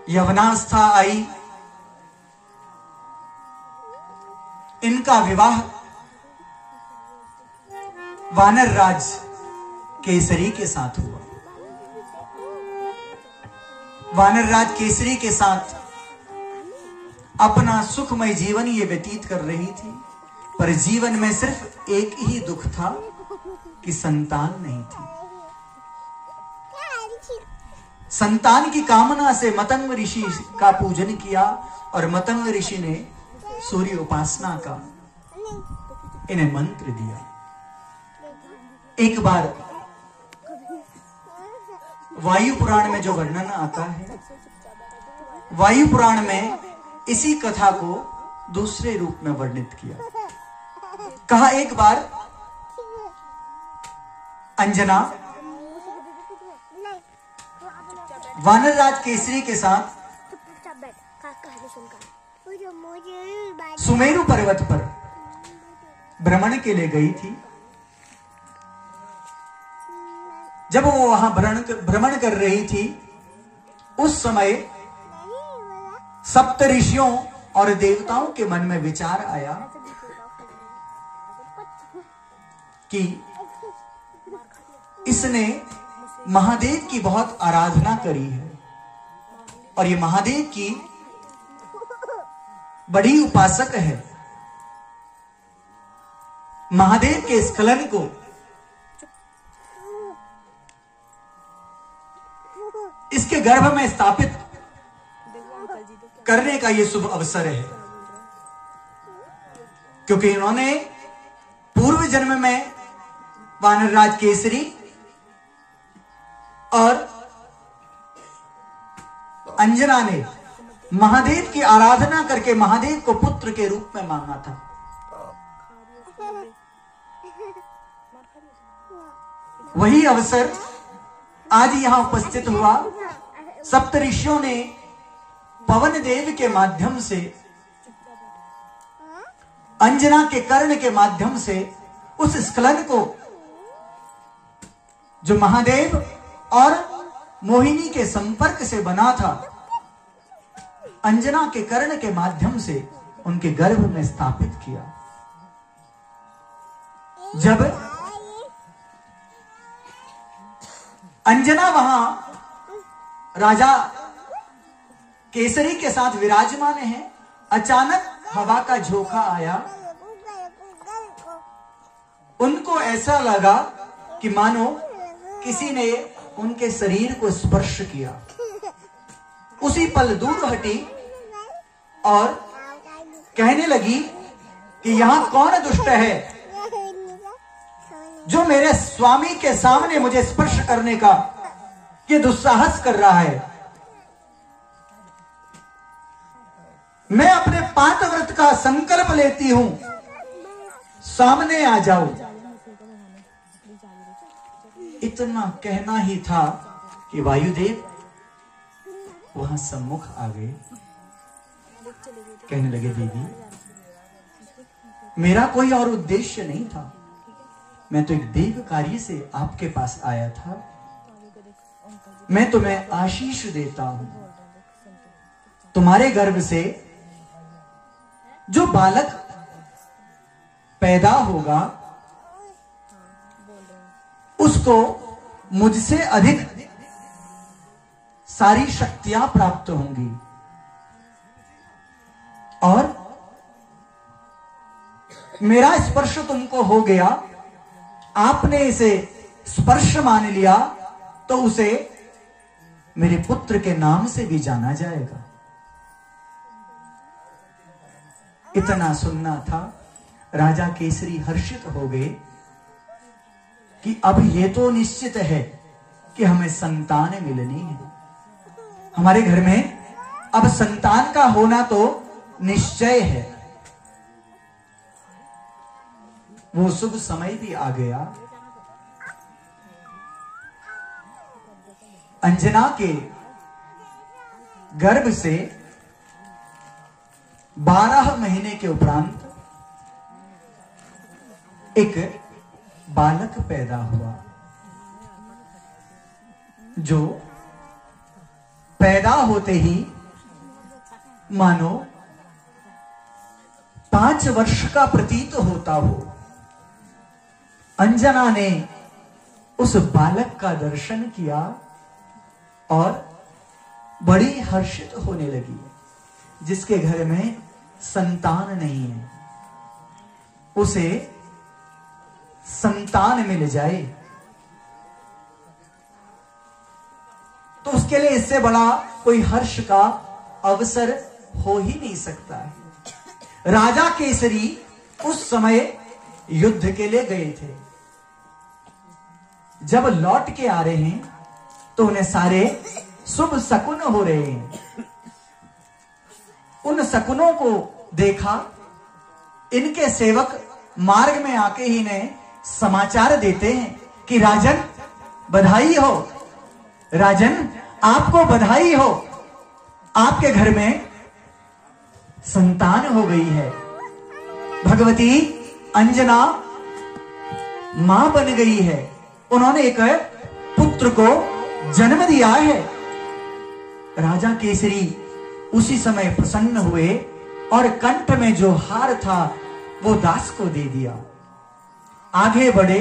यवनावस्था आई, इनका विवाह वानर राज केसरी के साथ हुआ। वानर राज केसरी के साथ अपना सुखमय जीवन ये व्यतीत कर रही थी, पर जीवन में सिर्फ एक ही दुख था कि संतान नहीं थी। संतान की कामना से मतंग ऋषि का पूजन किया और मतंग ऋषि ने सूर्य उपासना का इन्हें मंत्र दिया। एक बार वायु पुराण में जो वर्णन आता है, वायु पुराण में इसी कथा को दूसरे रूप में वर्णित किया। कहा एक बार अंजना वानरराज केसरी के साथ सुमेरु पर्वत पर भ्रमण के लिए गई थी। जब वो वहां भ्रमण कर रही थी, उस समय सप्त ऋषियों और देवताओं के मन में विचार आया कि इसने महादेव की बहुत आराधना करी है और ये महादेव की बड़ी उपासक है। महादेव के स्खलन को इसके गर्भ में स्थापित करने का यह शुभ अवसर है, क्योंकि इन्होंने पूर्व जन्म में वानरराज केसरी और अंजना ने महादेव की आराधना करके महादेव को पुत्र के रूप में मांगा था। वही अवसर आज यहां उपस्थित हुआ। सप्त ऋषियों ने पवन देव के माध्यम से, अंजना के कर्ण के माध्यम से उस स्खलन को, जो महादेव और मोहिनी के संपर्क से बना था, अंजना के कर्ण के माध्यम से उनके गर्भ में स्थापित किया। जब अंजना वहां राजा केसरी के साथ विराजमान है, अचानक हवा का झोंका आया। उनको ऐसा लगा कि मानो किसी ने उनके शरीर को स्पर्श किया। उसी पल दूर हटी और कहने लगी कि यहां कौन दुष्ट है जो मेरे स्वामी के सामने मुझे स्पर्श करने का ये दुस्साहस कर रहा है। मैं अपने पांचव्रत का संकल्प लेती हूं, सामने आ जाओ। इतना कहना ही था कि वायुदेव वहां सम्मुख आ गए। कहने लगे, देवी मेरा कोई और उद्देश्य नहीं था, मैं तो एक देव कार्य से आपके पास आया था। मैं तुम्हें आशीष देता हूं। तुम्हारे गर्भ से जो बालक पैदा होगा उसको मुझसे अधिक सारी शक्तियां प्राप्त होंगी और मेरा स्पर्श तुमको हो गया, आपने इसे स्पर्श मान लिया, तो उसे मेरे पुत्र के नाम से भी जाना जाएगा। इतना सुनना था, राजा केसरी हर्षित हो गए कि अब ये तो निश्चित है कि हमें संतान मिलनी है। हमारे घर में अब संतान का होना तो निश्चय है। वो शुभ समय भी आ गया। अंजना के गर्भ से 12 महीने के उपरांत एक बालक पैदा हुआ, जो पैदा होते ही मानो 5 वर्ष का प्रतीत होता हो। अंजना ने उस बालक का दर्शन किया और बड़ी हर्षित होने लगी। जिसके घर में संतान नहीं है उसे संतान मिल जाए तो उसके लिए इससे बड़ा कोई हर्ष का अवसर हो ही नहीं सकता है। राजा केसरी उस समय युद्ध के लिए गए थे। जब लौट के आ रहे हैं तो उन्हें सारे शुभ शकुन हो रहे हैं। उन शकुनों को देखा। इनके सेवक मार्ग में आके ही इन्हें समाचार देते हैं कि राजन बधाई हो, राजन आपको बधाई हो, आपके घर में संतान हो गई है। भगवती अंजना मां बन गई है। उन्होंने एक पुत्र को जन्म दिया है। राजा केसरी उसी समय प्रसन्न हुए और कंठ में जो हार था वो दास को दे दिया। आगे बढ़े,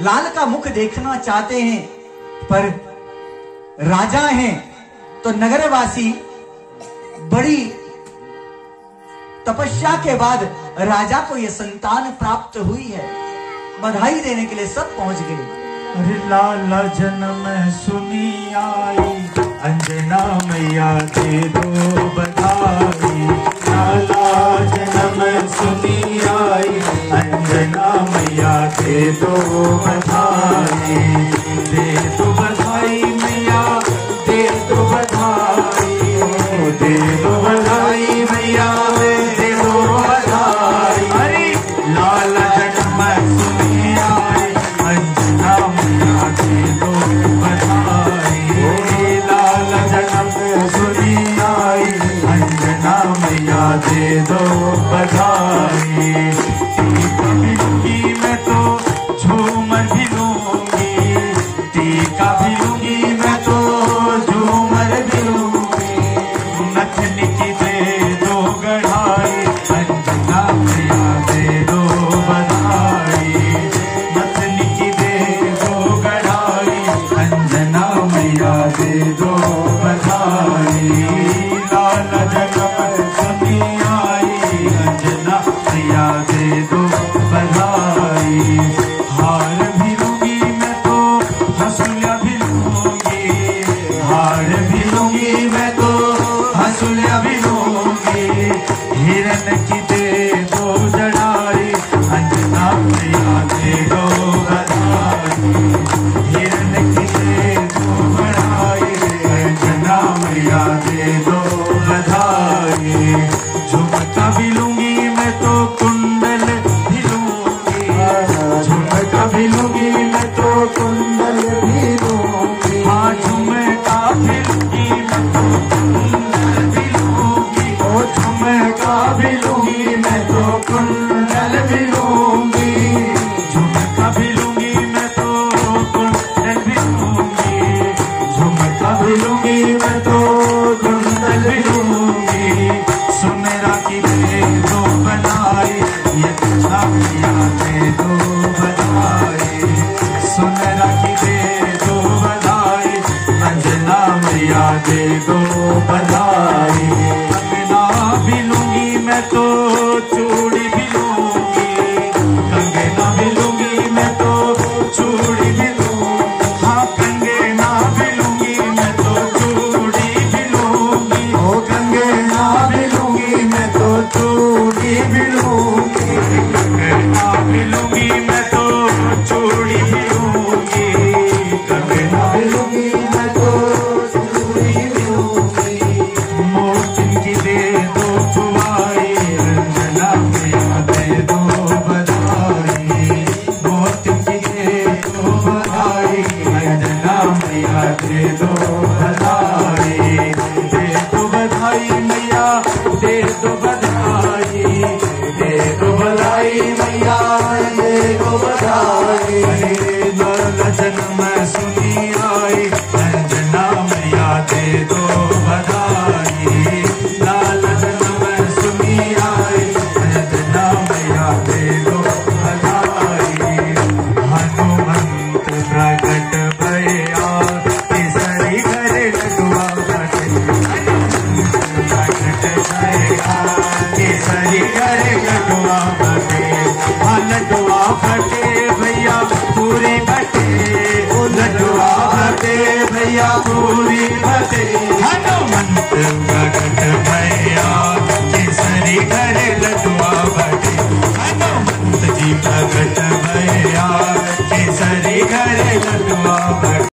लाल का मुख देखना चाहते हैं पर राजा हैं तो नगरवासी बड़ी तपस्या के बाद राजा को यह संतान प्राप्त हुई है। बधाई देने के लिए सब पहुंच गए। अरे लाला जन्म सुनी आई, अंजना मैया दे दो बधाई। लाला जन्म सुनी आई, अंजना मैया दे दो बधाई। दे दो बधाई मैया, दे दो बधाई, दे दो बधाई मैया, दे दो बधाई। अरे लाला जन्म सुनी आई, अंजना मैया दे दो बधाई। लाला जन्म सुनी आई, अंजना मैया दे दो बधाई। टीका भी लूंगी मैं तो झूमर भी लूंगी, टीका भी लूंगी मैं तो झूमर भी लूंगी। नथनी की दे दो गढ़ाई, अंजना मैया दे दो बधाई। नथनी की दे दो गढ़ाई, अंजना मैया दे दो बधाई। लाला जन्म सुनी आई, अंजना मैया दे दो बधाई। हार भी लूंगी मैं तो हंसुलिया भी लूंगी, हार भी लूंगी मैं तो हंसुलिया भी लूंगी। हिरन की दे दो जड़ाई, अंजना मैया दे दो बधाई। हिरन की दे दो बड़ाई, अंजना मैया दे दो बधाई। झुमका भी लूंगी मैं तो कुंडल भी लूंगी, झुमका भी लूंगी मैं तो कुंडल भी लूंगी। हाँ झुमका भी लूंगी मैं तो कुंडल भी लूंगी, ओ झुमका भी लूंगी मैं तो कुंडल भी लूंगी। झुमका भी लूंगी मैं तो कुंडल भी लूंगी, झुमका भी लूंगी मैं तो कुंडल भी लूंगी। सुमेरा की दे दो बनाई, ये अंजना मैया दे दो बधाई। सुमेरा की दे दो बधाई, अंजना मैया दे दो बधाई। कंगना भी लूंगी मैं तो चूड़ी भी लूंगी, कंगना भी लूंगी मैं तो चूड़ी भी लूंगी। हाँ कंगना भी लूंगी मैं तो चूड़ी भी लूंगी, ओ कंगना भी लूंगी मैं तो चूड़ी भी लूंगी। कंगना भी लूंगी मैं तो चूड़ी भी लूंगी, कंगना भी लूंगी मैं तो चूड़ी भी लूंगी। मोतिन की दे दो बुआई, अंजना मैया दे दो बधाई। मोतिन की दे दो बधाई, अंजना मैया दे दो बधाई। दे दो बधाई मैया, दे दो बधाई, दे दो बधाई मैया, दे दो बधाई। लाला जन्म सुनी आई, पूरी